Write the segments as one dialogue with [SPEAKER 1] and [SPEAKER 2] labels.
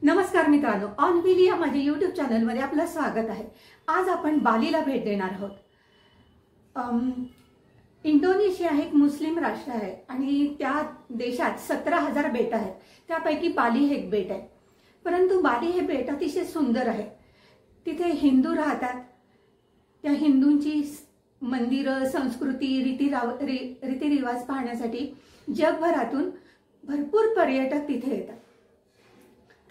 [SPEAKER 1] नमस्कार मित्रांनो, on wheel या माझ्या यूट्यूब चॅनलमध्ये आपलं स्वागत आहे। आज आपण बालीला भेट देणार आहोत। इंडोनेशिया हे एक मुस्लिम राष्ट्र आहे आणि त्या देशात 17,000 बेट आहेत। त्यापैकी बाली हे एक बेट आहे। परंतु बाली हे बेट अतिशय सुंदर आहे। तिथे हिंदू राहतात। त्या हिंदूंची मंदिरं, संस्कृती, रीतिरिवाज पाहण्यासाठी जगभरातून भरपूर पर्यटक तिथे येतात।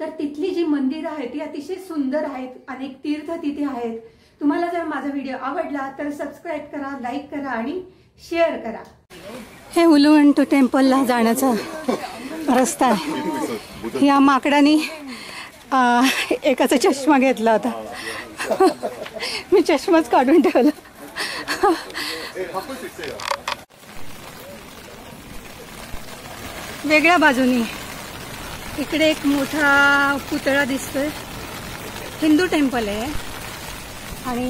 [SPEAKER 1] तर तिथली जी मंदिरं आहेत ती अतिशय सुंदर आहेत। अनेक तीर्थ तिथे आहेत। तुम्हाला जर माझा व्हिडिओ आवडला तर सबस्क्राइब करा, लाईक करा आणि शेअर करा। हे उलुवंटू टेम्पलला जाण्याचा रस्ता आहे। या माकडाने एकाचा चष्मा घेतला होता। मी चष्माच काढून ठेवला। वेगळ्या बाजूनी इकडे एक मोठा पुतळा दिसतोय। हिंदू टेम्पल आहे आणि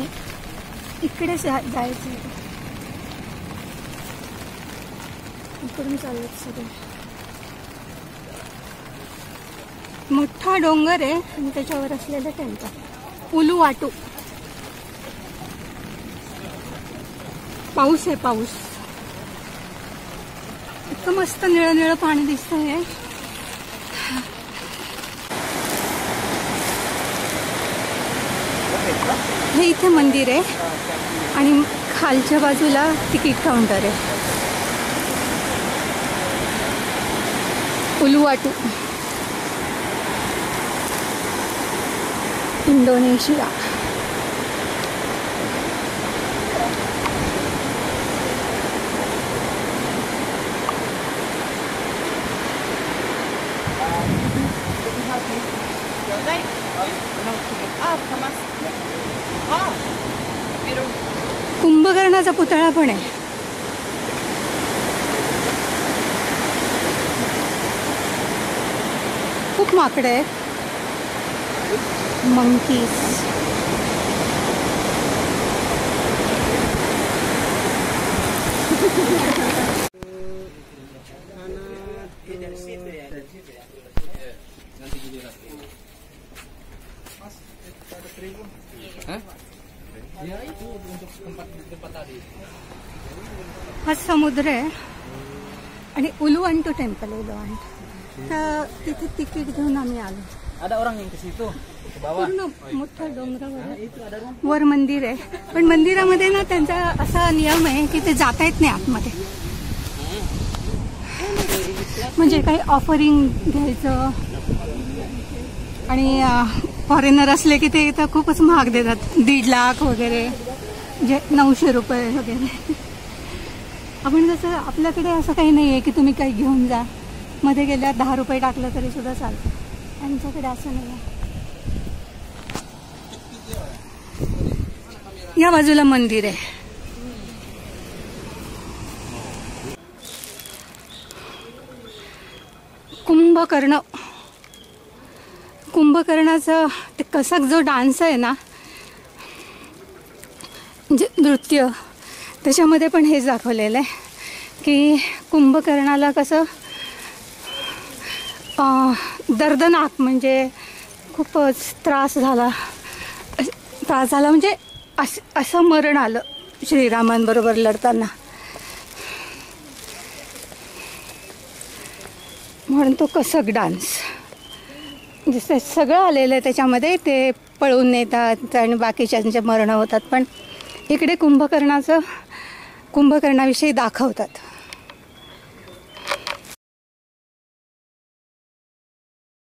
[SPEAKER 1] इकडे जायचं इकडून चाललं सगळं। मोठा डोंगर आहे आणि त्याच्यावर असलेलं टेम्पल उलुवाटू। पाऊस आहे, पाऊस इतकं मस्त निळं निळं पाणी दिसतंय। हे इथे मंदिर आहे आणि खालच्या बाजूला तिकीट काउंटर आहे। उलुवाटू, इंडोनेशिया। कुंभकर्णाचा पुतळा पण आहे। खूप माकडे आहेत, मंकीज। हा समुद्र आहे आणि उलुवंटू टेम्पल आहे। तर तिथे तिकीट घेऊन आम्ही आलो। पूर्ण मोठ्या डोंगरावर वर मंदिर आहे, पण मंदिरामध्ये ना त्यांचा असा नियम आहे की ते जाता येत नाही आतमध्ये। म्हणजे काही ऑफरिंग घ्यायचं आणि फॉरेनर असले की ते तर खूपच महाग देतात, 1.5 लाख वगैरे, म्हणजे 900 रुपये वगैरे। आपण जसं आपल्याकडे असं काही नाही आहे की तुम्ही काही घेऊन जा, मध्ये गेल्यावर 10 रुपये टाकलं तरी सुद्धा चालतं। त्यांच्याकडे असं नाही आहे। या बाजूला मंदिर आहे। कुंभकर्ण, कुंभकर्णाचा ते कसाक जो डान्स आहे ना, म्हणजे नृत्य, त्याच्यामध्ये पण हेच दाखवलेलं आहे की कुंभकर्णाला कसं दर्दनाक, म्हणजे खूपच त्रास झाला म्हणजे असं मरण आलं श्रीरामांबरोबर लढताना, म्हणून तो कसक डान्स जसं सगळं आलेलं आहे त्याच्यामध्ये। ते पळून नेतात आणि बाकीच्यांचे मरण होतात, पण इकडे कुंभकर्णाविषयी दाखवतात।